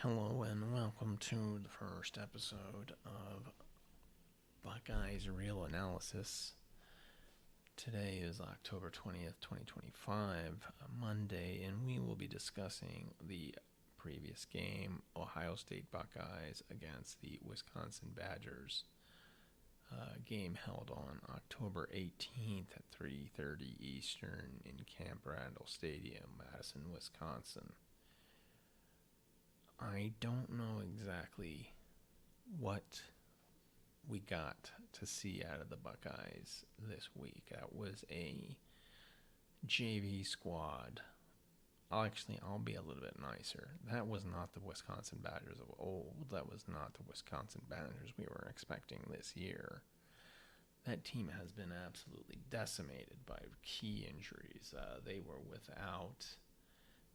Hello and welcome to the first episode of Buckeyes Real Analysis. Today is October 20th, 2025, Monday, and we will be discussing the previous game, Ohio State Buckeyes against the Wisconsin Badgers. Game held on October 18th at 3:30 Eastern in Camp Randall Stadium, Madison, Wisconsin. I don't know exactly what we got to see out of the Buckeyes this week. That was a JV squad. I'll be a little bit nicer. That was not the Wisconsin Badgers of old. That was not the Wisconsin Badgers we were expecting this year. That team has been absolutely decimated by key injuries. They were without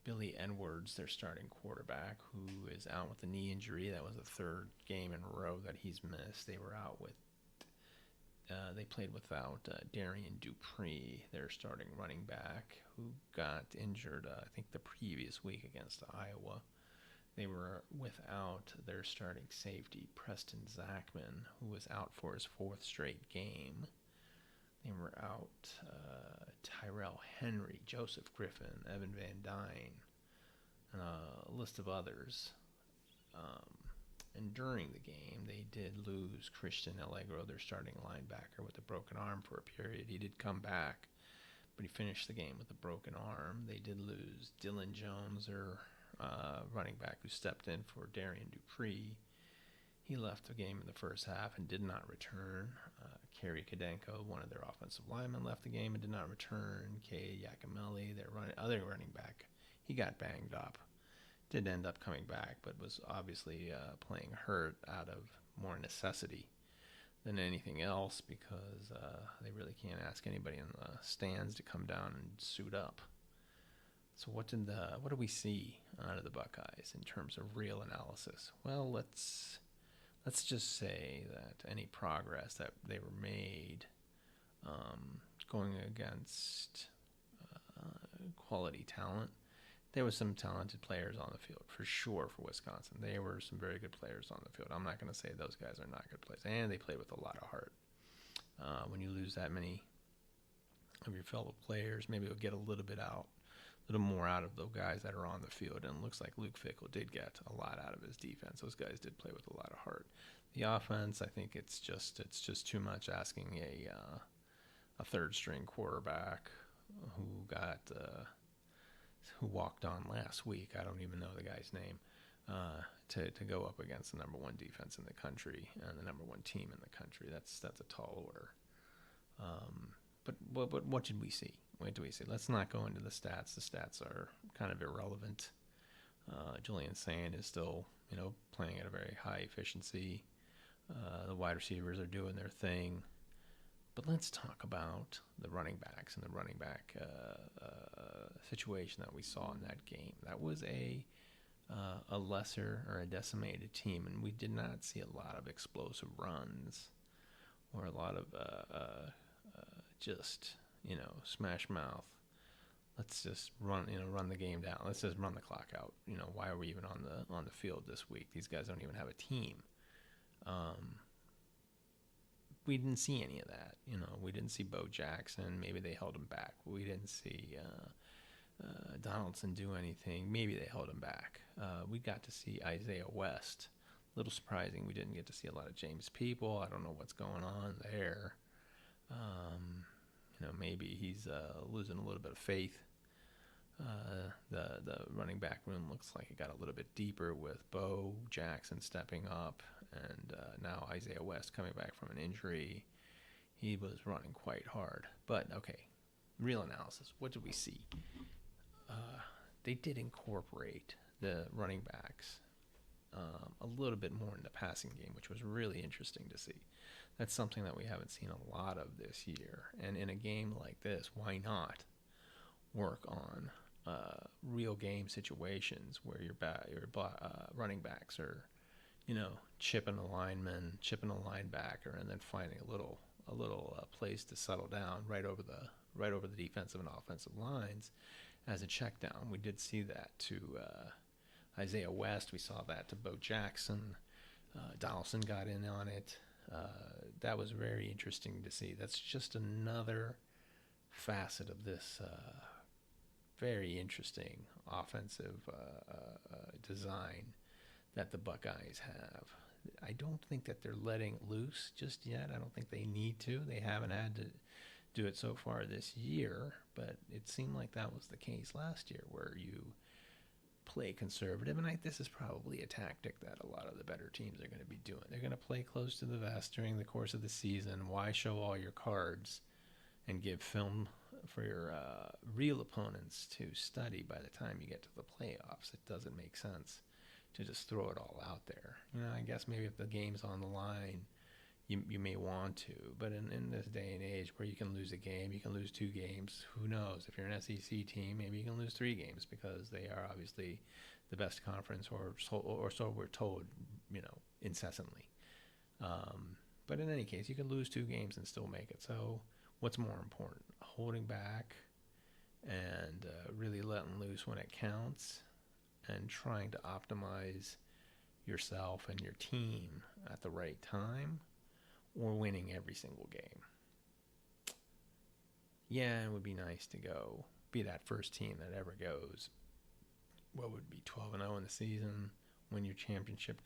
Billy Edwards, their starting quarterback, who is out with a knee injury. That was the third game in a row that he's missed. They played without Darian Dupree, their starting running back, who got injured, I think, the previous week against Iowa. They were without their starting safety, Preston Zachman, who was out for his fourth straight game. They were out Tyrell Henry, Joseph Griffin, Evan Van Dyne, and a list of others. And during the game, they did lose Christian Allegro, their starting linebacker, with a broken arm for a period. He did come back, but he finished the game with a broken arm. They did lose Dylan Jones, their running back, who stepped in for Darian Dupree. He left the game in the first half and did not return. Kerry Kadenko, one of their offensive linemen, left the game and did not return. Kay Yakimelli, their other running back, he got banged up. Did end up coming back, but was obviously playing hurt out of more necessity than anything else, because they really can't ask anybody in the stands to come down and suit up. So what do we see out of the Buckeyes in terms of real analysis? Well, let's just say that any progress that they were made going against quality talent, there was some talented players on the field for sure for Wisconsin. There were some very good players on the field. I'm not going to say those guys are not good players, and they played with a lot of heart. When you lose that many of your fellow players, maybe you'll get a little more out of the guys that are on the field. And it looks like Luke Fickell did get a lot out of his defense. Those guys did play with a lot of heart. The offense, I think it's just too much asking a third string quarterback who walked on last week. I don't even know the guy's name. To go up against the number one defense in the country and the number one team in the country. That's a tall order. But what did we see? What do we see? Let's not go into the stats. The stats are kind of irrelevant. Julian Sand is still, playing at a very high efficiency. The wide receivers are doing their thing. But let's talk about the running backs and the running back situation that we saw in that game. That was a lesser or a decimated team, and we did not see a lot of explosive runs or a lot of just smash mouth. Let's just run the game down. Let's just run the clock out. Why are we even on the field this week? These guys don't even have a team. We didn't see any of that. We didn't see Bo Jackson. Maybe they held him back. We didn't see Donaldson do anything. Maybe they held him back. We got to see Isaiah West. A little surprising. We didn't get to see a lot of James People. I don't know what's going on there. Maybe he's losing a little bit of faith. The running back room looks like it got a little bit deeper with Bo Jackson stepping up, and now Isaiah West coming back from an injury. He was running quite hard. But, okay, real analysis. What did we see? They did incorporate the running backs a little bit more in the passing game, which was really interesting to see. That's something that we haven't seen a lot of this year. And in a game like this, why not work on real game situations where your running backs are, chipping a lineman, chipping a linebacker, and then finding a little place to settle down right over the defensive and offensive lines as a check down. We did see that to Isaiah West. We saw that to Bo Jackson. Donaldson got in on it. That was very interesting to see. That's just another facet of this very interesting offensive design that the Buckeyes have. I don't think that they're letting loose just yet. I don't think they need to. They haven't had to do it so far this year, but it seemed like that was the case last year, where you play conservative, and this is probably a tactic that a lot of the better teams are going to be doing. They're going to play close to the vest during the course of the season. Why show all your cards and give film for your real opponents to study by the time you get to the playoffs? It doesn't make sense to just throw it all out there. I guess maybe if the game's on the line, you may want to, but in this day and age where you can lose a game, you can lose 2 games, who knows? If you're an SEC team, maybe you can lose 3 games because they are obviously the best conference, or so we're told, incessantly. But in any case, you can lose 2 games and still make it. So what's more important? Holding back and really letting loose when it counts, and trying to optimize yourself and your team at the right time, or winning every single game. Yeah, it would be nice to be that first team that ever goes, what would be 12-0 in the season, win your championship,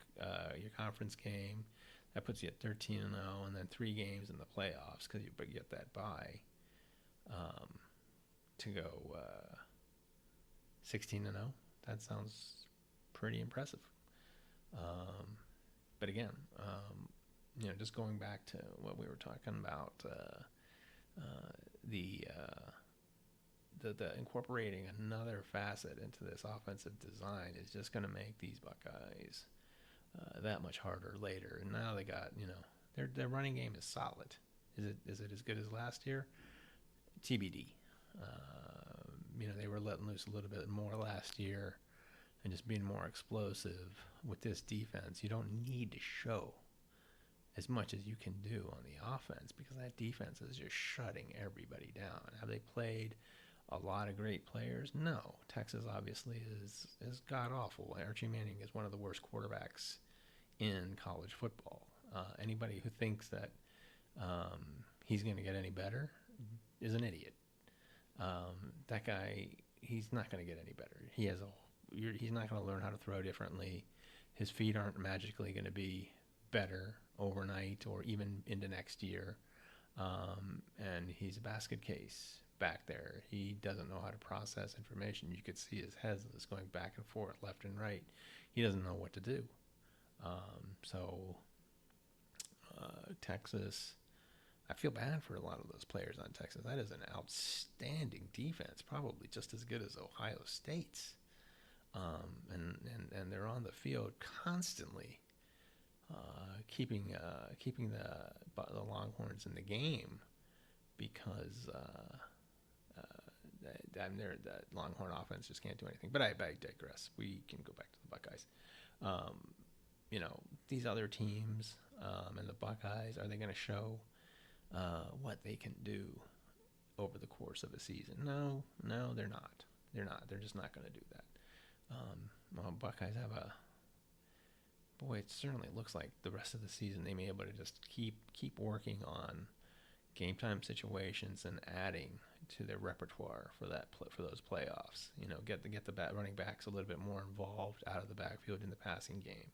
your conference game. That puts you at 13-0, and then 3 games in the playoffs because you get that bye, to go 16-0. That sounds pretty impressive. But again, just going back to what we were talking about, the incorporating another facet into this offensive design is just going to make these Buckeyes that much harder later. And now they got, their running game is solid. Is it as good as last year? TBD. They were letting loose a little bit more last year and just being more explosive. With this defense, you don't need to show as much as you can do on the offense, because that defense is just shutting everybody down. Have they played a lot of great players? No. Texas obviously is god-awful. Archie Manning is one of the worst quarterbacks in college football. Anybody who thinks that he's going to get any better is an idiot. That guy, he's not going to get any better. He's not going to learn how to throw differently. His feet aren't magically going to be better overnight or even into next year. And he's a basket case back there. He doesn't know how to process information. You could see his head is going back and forth, left and right. He doesn't know what to do. Texas, I feel bad for a lot of those players on Texas. That is an outstanding defense, probably just as good as Ohio State's. And they're on the field constantly, keeping the Longhorns in the game, because the Longhorn offense just can't do anything. But I digress. We can go back to the Buckeyes. These other teams and the Buckeyes, are they going to show what they can do over the course of a season? No, they're not. They're just not going to do that. Buckeyes have it certainly looks like the rest of the season they may be able to just keep working on game time situations and adding to their repertoire for those playoffs. Get the running backs a little bit more involved out of the backfield in the passing game.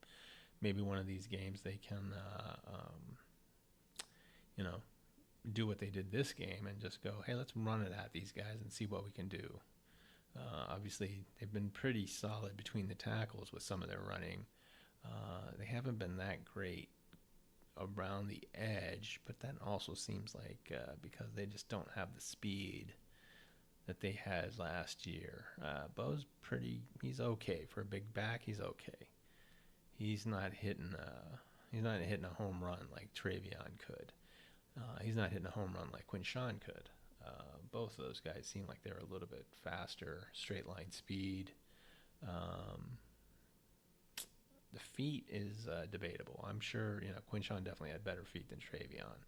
Maybe one of these games they can do what they did this game and just go, hey, let's run it at these guys and see what we can do. Obviously, they've been pretty solid between the tackles with some of their running. They haven't been that great around the edge, but that also seems like because they just don't have the speed that they had last year. Bo's he's okay for a big back. He's okay. He's not hitting a home run like Travion could. He's not hitting a home run like Quinshawn could. Both of those guys seem like they're a little bit faster, straight line speed. The feet is debatable. I'm sure Quinshawn definitely had better feet than Travion,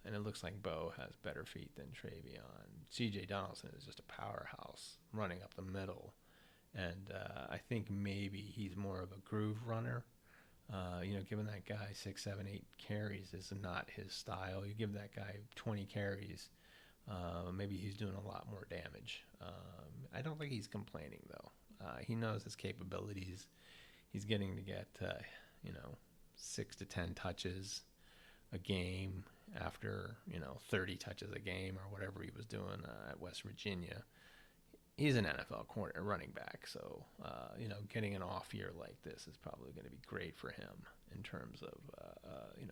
and it looks like Bo has better feet than Travion. C.J. Donaldson is just a powerhouse running up the middle And I think maybe he's more of a groove runner. Giving that guy 6, 7, 8 carries is not his style. You give that guy 20 carries, maybe he's doing a lot more damage. I don't think he's complaining though. He knows his capabilities. He's getting to get 6 to 10 touches a game after 30 touches a game or whatever he was doing at West Virginia. He's an NFL corner running back, so getting an off year like this is probably going to be great for him in terms of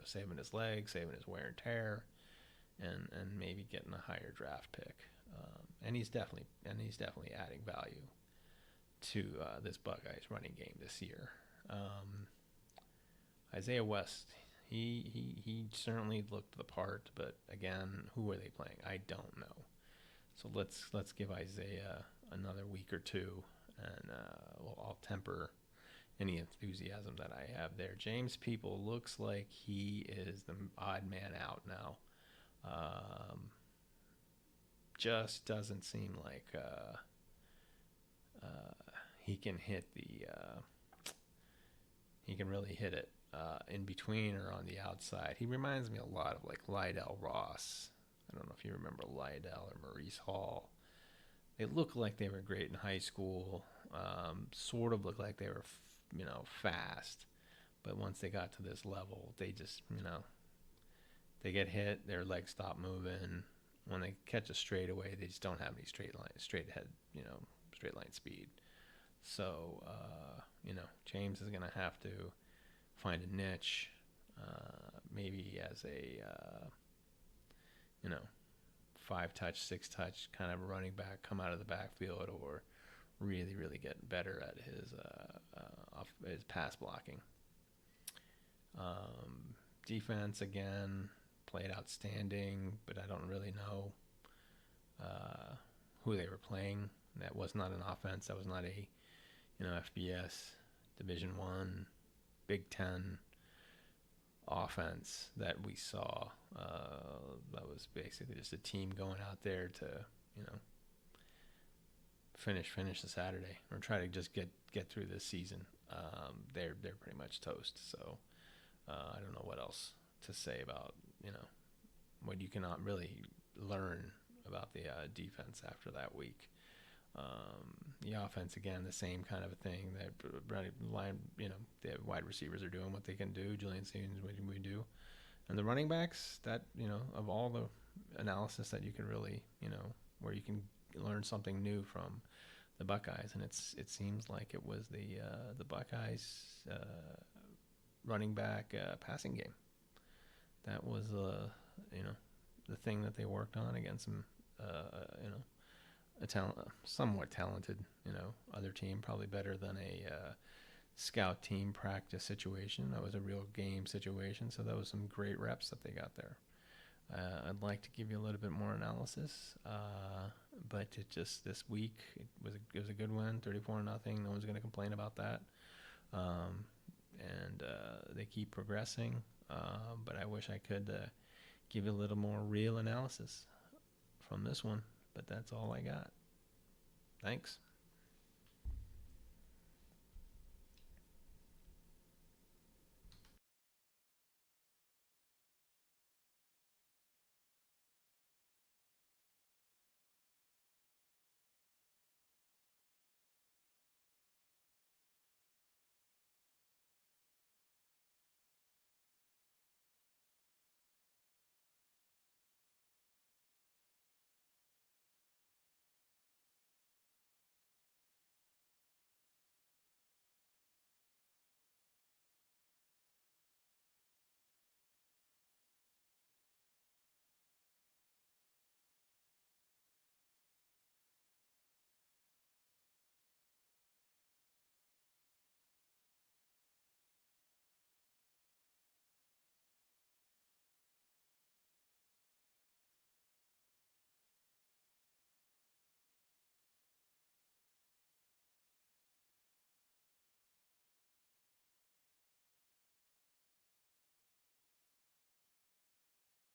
saving his legs, saving his wear and tear, and maybe getting a higher draft pick. And he's definitely adding value to this Buckeyes running game this year. Isaiah West, he certainly looked the part, but again, who are they playing? I don't know. So let's give Isaiah another week or two, and I'll temper any enthusiasm that I have there. James People looks like he is the odd man out now. Just doesn't seem like he can hit he can really hit it in between or on the outside. He reminds me a lot of like Lydell Ross. I don't know if you remember Lydell or Maurice Hall. They looked like they were great in high school. Sort of looked like they were, fast. But once they got to this level, they just, they get hit, their legs stop moving. When they catch a straightaway, they just don't have any straight line speed. So, James is going to have to find a niche, maybe as a, 5-touch, 6-touch kind of running back, come out of the backfield, or really, really get better at his pass blocking. Defense, again, played outstanding, but I don't really know who they were playing. That was not an offense. That was not a FBS Division I, Big Ten offense that we saw. That was basically just a team going out there to finish the Saturday or try to just get through this season. They're pretty much toast. So I don't know what else to say about what you cannot really learn about the defense after that week. The offense, again, the same kind of a thing. The wide receivers are doing what they can do. Julian Stevens, what we do, and the running backs. That of all the analysis that you can really where you can learn something new from the Buckeyes, and it seems like it was the Buckeyes running back passing game. That was the thing that they worked on against some somewhat talented, other team, probably better than a scout team practice situation. That was a real game situation, so that was some great reps that they got there. I'd like to give you a little bit more analysis, but it just this week it was a good win, 34-0. No one's going to complain about that, and they keep progressing. But I wish I could give you a little more real analysis from this one. But that's all I got. Thanks.